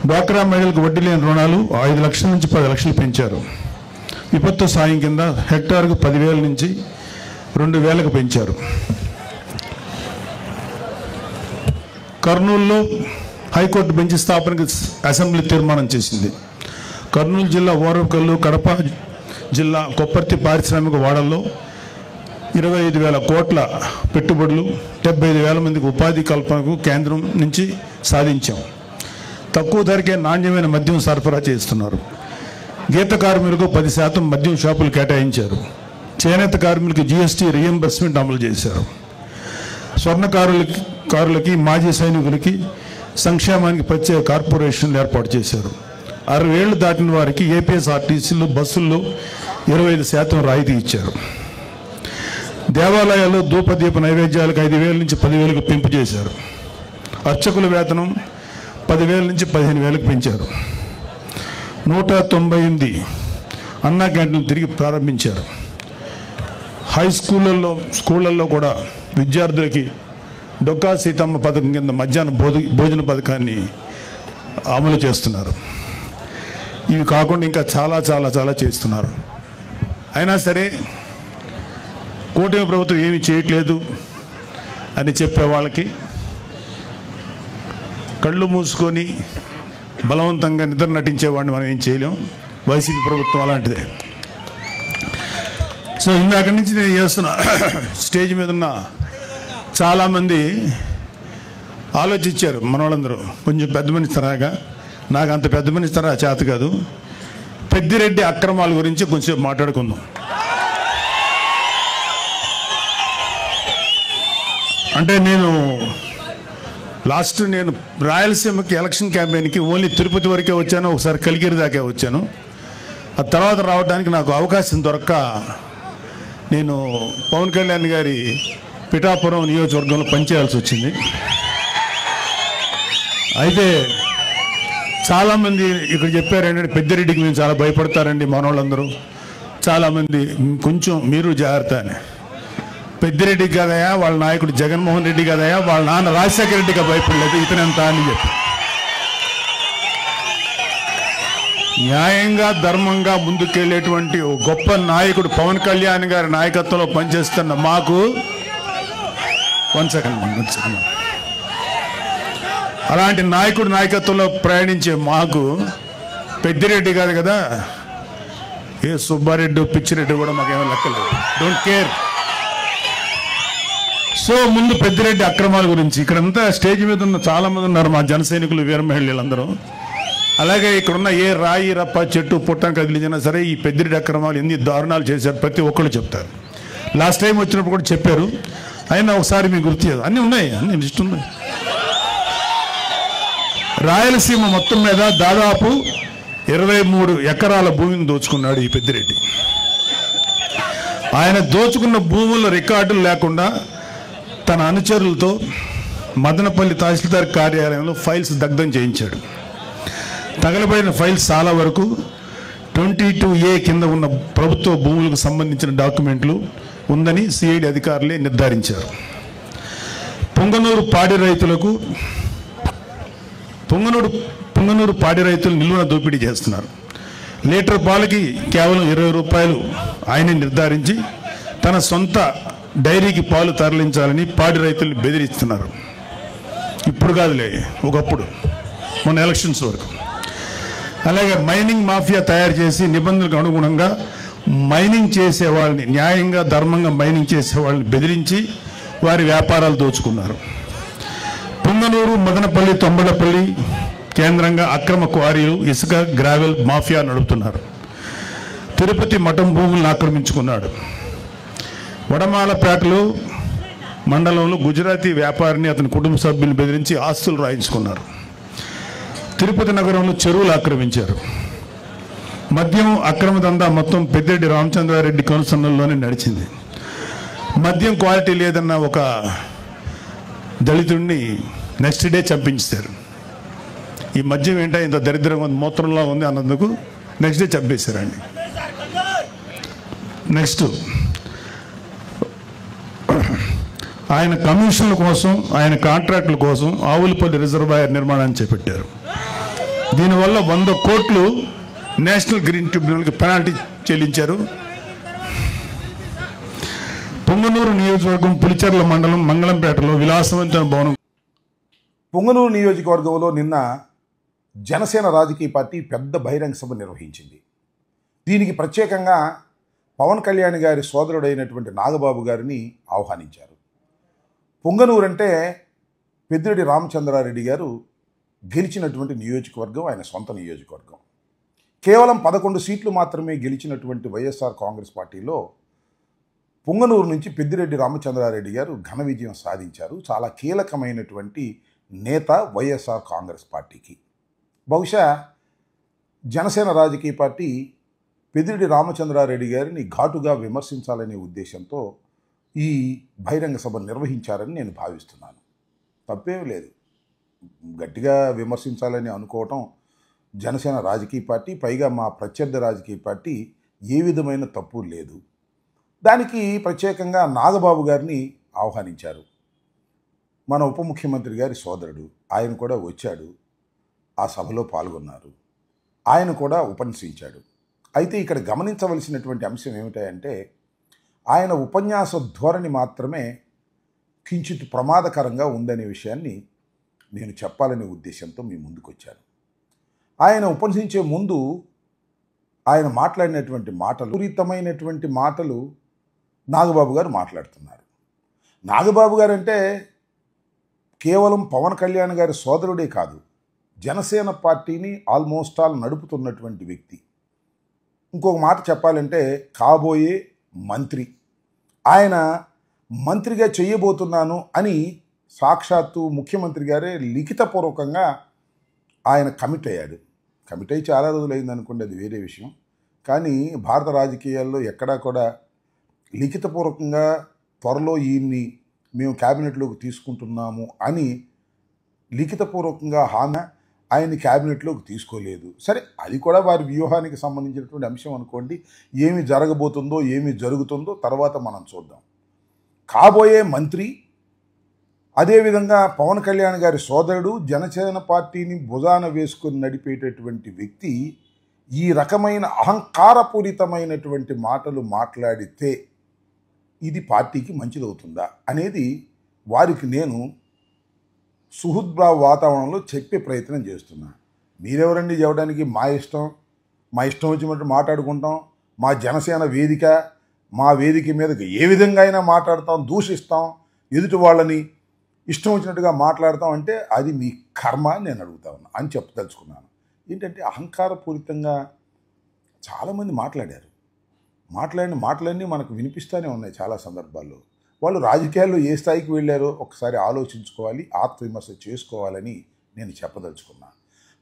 డ్వాక్రా మహిళలకు వడ్డీ లేని రుణాలు 5 లక్షల నుంచి 10 లక్షలు పెంచారు. విపత్తు సాయం కింద హెక్టార్కు 10,000 నుంచి 2,000కు పెంచారు. కర్నూలులో హైకోర్టు బెంచ్ స్థాపనకు అసెంబ్లీ తీర్మానం చేసింది. కర్నూలు జిల్లా ఓరవకల్లు, కడప జిల్లా కొప్పర్తి పారిశ్రామిక వాడల్లో 25,000 కోట్ల పెట్టుబడులు, 75,000 మందికి ఉపాధి కల్పనకు కేంద్రం నుంచి సాధించాం. తక్కువ ధరకే నాణ్యమైన మద్యం సరఫరా చేస్తున్నారు. గీత కార్మికులకు 10% మద్యం షాపులు కేటాయించారు. చేనేత కార్మికులకు జీఎస్టీ రీఎంబర్స్మెంట్ అమలు చేశారు. స్వర్ణకారులకి, మాజీ సైనికులకి సంక్షేమానికి ప్రత్యేక కార్పొరేషన్లు ఏర్పాటు చేశారు. 60 ఏళ్లు దాటిన వారికి ఏపీఎస్ఆర్టీసీలు, బస్సుల్లో 25% రాయితీ ఇచ్చారు. దేవాలయాల్లో ధూపదీప నైవేద్యాలకు 5,000 నుంచి 10,000కు పెంపు చేశారు. అర్చకుల వేతనం 10,000 నుంచి 15,000కు పెంచారు. 198 అన్నా క్యాంటీన్లు తిరిగి ప్రారంభించారు. హై స్కూళ్ళల్లో కూడా విద్యార్థులకి డొక్కా సీతమ్మ పథకం కింద మధ్యాహ్న భోజన పథకాన్ని అమలు చేస్తున్నారు. ఇవి కాకుండా ఇంకా చాలా చాలా చాలా చేస్తున్నారు. అయినా సరే కూటమి ప్రభుత్వం ఏమీ చేయట్లేదు అని చెప్పే వాళ్ళకి కళ్ళు మూసుకొని బలవంతంగా నిద్ర నటించేవాడిని మనం ఏం చేయలేం. వైసీపీ ప్రభుత్వం అలాంటిదే. సో ఇందాక నుంచి నేను చేస్తున్న స్టేజ్ మీద ఉన్న చాలామంది ఆలోచించారు. మన వాళ్ళందరూ కొంచెం పెద్ద మనిషి తరాగా, నాకు అంత పెద్ద మనిషి తరా చేత కాదు. పెద్దిరెడ్డి అక్రమాల గురించి కొంచెం మాట్లాడుకుందాం. అంటే నేను రాయలసీమకి ఎలక్షన్ క్యాంపెయిన్కి ఓన్లీ తిరుపతి వరకే వచ్చాను, ఒకసారి కలిగిరి దాకా వచ్చాను. ఆ తర్వాత రావడానికి నాకు అవకాశం దొరక్క నేను పవన్ కళ్యాణ్ గారి పిఠాపురం నియోజకవర్గంలో పనిచేయాల్సి వచ్చింది. అయితే చాలామంది ఇక్కడ చెప్పారు ఏంటంటే పెద్దిరెడ్డికి మేము చాలా భయపడతారండి మనోళ్ళందరూ. చాలామంది కొంచెం మీరు జాగ్రత్త అని. పెద్దిరెడ్డి కదయా, వాళ్ళ నాయకుడు జగన్మోహన్ రెడ్డి కదయా, వాళ్ళ నాన్న రాజశేఖర రెడ్డిగా భయపడలేదు, ఇతనెంత అని చెప్పి న్యాయంగా ధర్మంగా ముందుకెళ్ళేటువంటి గొప్ప నాయకుడు పవన్ కళ్యాణ్ గారి నాయకత్వంలో పనిచేస్తున్న మాకు అలాంటి నాయకుడి నాయకత్వంలో ప్రయాణించే మాకు పెద్దిరెడ్డి కాదు కదా, ఏ సుబ్బారెడ్డి పిచ్చిరెడ్డి కూడా మాకేమో లెక్కలేదు. Don't care. సో ముందు పెద్దిరెడ్డి అక్రమాల గురించి ఇక్కడంతా స్టేజ్ మీద ఉన్న చాలామంది ఉన్నారు మా జన సైనికులు, వీర మహిళలందరూ. అలాగే ఇక్కడున్న ఏ రాయి రప్ప చెట్టు పుట్టం కదిలించినా సరే ఈ పెద్దిరెడ్డి అక్రమాలు ఎన్ని దారుణాలు చేశారు ప్రతి ఒక్కళ్ళు చెప్తారు. లాస్ట్ టైం వచ్చినప్పుడు కూడా చెప్పారు. అయినా ఒకసారి మీకు గుర్తు చేయదు. అన్నీ ఉన్నాయి, అన్ని లిస్ట్ ఉన్నాయి. రాయలసీమ మొత్తం మీద దాదాపు 23 ఎకరాల భూమిని దోచుకున్నాడు ఈ పెద్దిరెడ్డి. ఆయన దోచుకున్న భూముల రికార్డులు లేకుండా తన అనుచరులతో మదనపల్లి తహసీల్దార్ కార్యాలయంలో ఫైల్స్ దగ్ధం చేయించాడు. తగలబడిన ఫైల్స్ చాలా వరకు 22A కింద ఉన్న ప్రభుత్వ భూములకు సంబంధించిన డాక్యుమెంట్లు ఉందని సిఐడి అధికారులే నిర్ధారించారు. పొంగనూరు పాడి రైతులు నిలువున దోపిడీ చేస్తున్నారు. లీటర్ పాలకి కేవలం 20 రూపాయలు ఆయనే నిర్ధారించి తన సొంత డైరీకి పాలు తరలించాలని పాడి రైతుల్ని బెదిరిస్తున్నారు. ఇప్పుడు కాదులే, ఒకప్పుడు మొన్న ఎలక్షన్స్ వరకు. అలాగే మైనింగ్ మాఫియా తయారు చేసి నిబంధనలకు అనుగుణంగా మైనింగ్ చేసే వాళ్ళని, న్యాయంగా ధర్మంగా మైనింగ్ చేసే వాళ్ళని బెదిరించి వారి వ్యాపారాలు దోచుకున్నారు. పొంగనూరు, మదనపల్లి, తొంబడపల్లి కేంద్రంగా అక్రమ క్వారీలు, ఇసుక, గ్రావెల్ మాఫియా నడుపుతున్నారు. తిరుపతి మఠం భూములను ఆక్రమించుకున్నాడు. వడమాలపేటలో మండలంలో గుజరాతీ వ్యాపారిని అతని కుటుంబ సభ్యులను బెదిరించి ఆస్తులు రాయించుకున్నారు. తిరుపతి నగరంలో చెరువులు ఆక్రమించారు. మద్యం అక్రమ దందా మొత్తం పెద్దిరెడ్డి రామచంద్రారెడ్డి కనుసన్నల్లోనే నడిచింది. మద్యం క్వాలిటీ లేదన్న ఒక దళితుడిని నెక్స్ట్ డే చంపించారు. ఈ మద్యం ఏంటో ఇంత దరిద్రంగా ఉంది, మూత్రంలో ఉంది అన్నందుకు నెక్స్ట్ డే చంపేశారండి. నెక్స్ట్ ఆయన కమిషన్ల కోసం, ఆయన కాంట్రాక్టుల కోసం ఆవులపల్లి రిజర్వాయర్ నిర్మాణాన్ని చేపట్టారు. దీనివల్ల 100 కోట్లు నేషనల్ గ్రీన్ ట్రిబ్యునల్కి పెనాల్టీ చెల్లించారు. పొంగనూరు నియోజకవర్గం పులిచెర్ల మండలం మంగళంపేటలో విలాసవంతమైన భవనం. పొంగనూరు నియోజకవర్గంలో నిన్న జనసేన రాజకీయ పార్టీ పెద్ద బహిరంగ సభ నిర్వహించింది. దీనికి ప్రత్యేకంగా పవన్ కళ్యాణ్ గారి సోదరుడైనటువంటి నాగబాబు గారిని ఆహ్వానించారు. పొంగనూరు అంటే పెద్దిరెడ్డి రామచంద్రారెడ్డి గారు గెలిచినటువంటి నియోజకవర్గం, ఆయన సొంత నియోజకవర్గం. కేవలం 11 సీట్లు మాత్రమే గెలిచినటువంటి వైఎస్ఆర్ కాంగ్రెస్ పార్టీలో పొంగనూరు నుంచి పెద్దిరెడ్డి రామచంద్రారెడ్డి గారు ఘన విజయం సాధించారు. చాలా కీలకమైనటువంటి నేత వైఎస్ఆర్ కాంగ్రెస్ పార్టీకి. బహుశా జనసేన రాజకీయ పార్టీ పెద్దిరెడ్డి రామచంద్రారెడ్డి గారిని ఘాటుగా విమర్శించాలనే ఉద్దేశంతో ఈ బహిరంగ సభ నిర్వహించారని నేను భావిస్తున్నాను. తప్పేం లేదు, గట్టిగా విమర్శించాలని అనుకోవటం జనసేన రాజకీయ పార్టీ, పైగా మా ప్రత్యర్థి రాజకీయ పార్టీ ఏ విధమైన తప్పు లేదు. దానికి ప్రత్యేకంగా నాగబాబు గారిని ఆహ్వానించారు. మన ఉప ముఖ్యమంత్రి గారి సోదరుడు, ఆయన కూడా వచ్చాడు, ఆ సభలో పాల్గొన్నారు. ఆయన కూడా ఉపన్యసించాడు. అయితే ఇక్కడ గమనించవలసినటువంటి అంశం ఏమిటంటే ఆయన ఉపన్యాస ధోరణి మాత్రమే కించిత్ ప్రమాదకరంగా ఉందనే విషయాన్ని నేను చెప్పాలనే ఉద్దేశంతో మీ ముందుకు వచ్చాను. ఆయన ఉపన్యసించే ముందు ఆయన మాట్లాడినటువంటి మాటలు, పూరితమైనటువంటి మాటలు నాగబాబు గారు మాట్లాడుతున్నారు. నాగబాబు గారు అంటే కేవలం పవన్ కళ్యాణ్ గారి సోదరుడే కాదు, జనసేన పార్టీని ఆల్మోస్ట్ ఆల్ నడుపుతున్నటువంటి వ్యక్తి. ఇంకొక మాట చెప్పాలంటే కాబోయే మంత్రి. ఆయన మంత్రిగా చేయబోతున్నాను అని సాక్షాత్తు ముఖ్యమంత్రి గారే లిఖితపూర్వకంగా ఆయన కమిట్ అయ్యాడు. కమిట్ అయ్యి చాలా రోజులు అయింది అనుకోండి, అది వేరే విషయం. కానీ భారత రాజకీయాల్లో ఎక్కడా కూడా లిఖితపూర్వకంగా త్వరలో ఈయన్ని మేము క్యాబినెట్లోకి తీసుకుంటున్నాము అని లిఖితపూర్వకంగా హామీ ఆయన్ని క్యాబినెట్లోకి తీసుకోలేదు. సరే, అది కూడా వారి వ్యూహానికి సంబంధించినటువంటి అంశం అనుకోండి. ఏమి జరగబోతుందో ఏమి జరుగుతుందో తర్వాత మనం చూద్దాం. కాబోయే మంత్రి, అదేవిధంగా పవన్ కళ్యాణ్ గారి సోదరుడు, జనసేన పార్టీని భుజాన వేసుకొని నడిపేటటువంటి వ్యక్తి ఈ రకమైన అహంకారపూరితమైనటువంటి మాటలు మాట్లాడితే ఇది పార్టీకి మంచిదవుతుందా అనేది వారికి నేను సుహృద్భావ వాతావరణంలో చెప్పే ప్రయత్నం చేస్తున్నా. మీరెవరండి చెప్పడానికి? మా ఇష్టం వచ్చినట్టు మాట్లాడుకుంటాం. మా జనసేన వేదిక, మా వేదిక మీద ఏ విధంగా అయినా మాట్లాడతాం, దూషిస్తాం, ఎదుటి వాళ్ళని ఇష్టం వచ్చినట్టుగా మాట్లాడతాం అంటే అది మీ కర్మ అని నేను అడుగుతా ఉన్నా అని చెప్పదలుచుకున్నాను. ఏంటంటే అహంకారపూరితంగా చాలామంది మాట్లాడారు. మాట్లాడిన మాటలన్నీ మనకు వినిపిస్తూనే ఉన్నాయి చాలా సందర్భాల్లో. వాళ్ళు రాజకీయాల్లో ఏ స్థాయికి వెళ్ళారో ఒకసారి ఆలోచించుకోవాలి, ఆత్మవిమర్శ చేసుకోవాలని నేను చెప్పదలుచుకున్నా.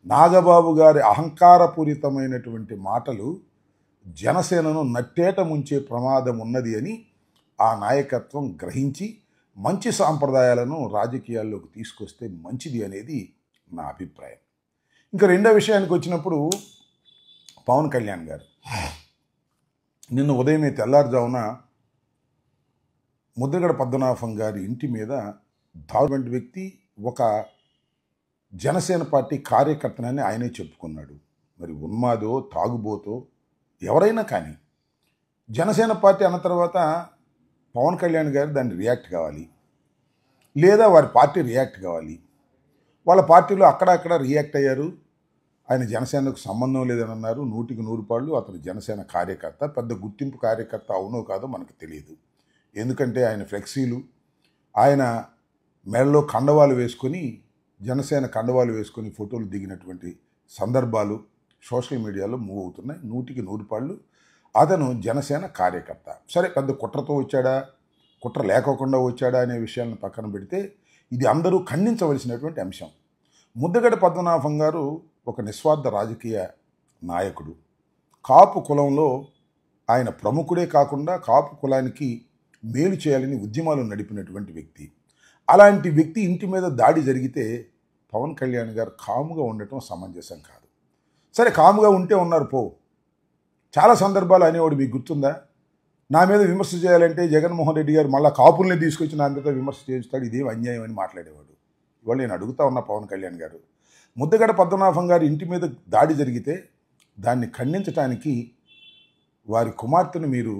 నాగబాబు గారి అహంకారపూరితమైనటువంటి మాటలు జనసేనను నట్టేట ముంచే ప్రమాదం ఉన్నది అని ఆ నాయకత్వం గ్రహించి మంచి సాంప్రదాయాలను రాజకీయాల్లోకి తీసుకొస్తే మంచిది అనేది నా అభిప్రాయం. ఇంకా రెండో విషయానికి వచ్చినప్పుడు పవన్ కళ్యాణ్ గారు నిన్న ఉదయమే తెల్లారుజామున ముద్రగడ పద్మనాభం గారి ఇంటి మీద దారుణమైన వ్యక్తి ఒక జనసేన పార్టీ కార్యకర్తనని ఆయనే చెప్పుకున్నాడు. మరి ఉన్మాదో తాగుబోతో ఎవరైనా కానీ జనసేన పార్టీ అన్న తర్వాత పవన్ కళ్యాణ్ గారు దాన్ని రియాక్ట్ కావాలి, లేదా వారి పార్టీ రియాక్ట్ కావాలి. వాళ్ళ పార్టీలో అక్కడక్కడ రియాక్ట్ అయ్యారు. ఆయన జనసేనకు సంబంధం లేదని అన్నారు. 100కి 100 పాళ్ళు అతను జనసేన కార్యకర్త, పెద్ద గుర్తింపు కార్యకర్త అవునో కాదో మనకు తెలియదు. ఎందుకంటే ఆయన ఫ్లెక్సీలు, ఆయన మెడలో కండవాలు వేసుకొని, జనసేన కండవాలు వేసుకొని ఫోటోలు దిగినటువంటి సందర్భాలు సోషల్ మీడియాలో మూవ్ అవుతున్నాయి. 100కి 100 పాళ్ళు అతను జనసేన కార్యకర్త. సరే, పెద్ద కుట్రతో వచ్చాడా, కుట్ర లేకోకుండా వచ్చాడా అనే విషయాలను పక్కన పెడితే ఇది అందరూ ఖండించవలసినటువంటి అంశం. ముద్రగడ పద్మనాభం గారు ఒక నిస్వార్థ రాజకీయ నాయకుడు. కాపు కులంలో ఆయన ప్రముఖుడే కాకుండా కాపు కులానికి మేలు చేయాలని ఉద్యమాలు నడిపినటువంటి వ్యక్తి. అలాంటి వ్యక్తి ఇంటి మీద దాడి జరిగితే పవన్ కళ్యాణ్ గారు కాముగా ఉండటం సమంజసం కాదు. సరే, కాముగా ఉంటే ఉన్నారు పో. చాలా సందర్భాలు అనేవాడు మీకు గుర్తుందా? నా మీద విమర్శ చేయాలంటే జగన్మోహన్ రెడ్డి గారు మళ్ళీ కాపుల్ని తీసుకొచ్చి నా మీద విమర్శ చేస్తాడు, ఇదేం అన్యాయం అని మాట్లాడేవాడు. ఇవాళ నేను అడుగుతా ఉన్నా పవన్ కళ్యాణ్ గారు, ముద్దగడ పద్మనాభం గారి ఇంటి మీద దాడి జరిగితే దాన్ని ఖండించడానికి వారి కుమార్తెను మీరు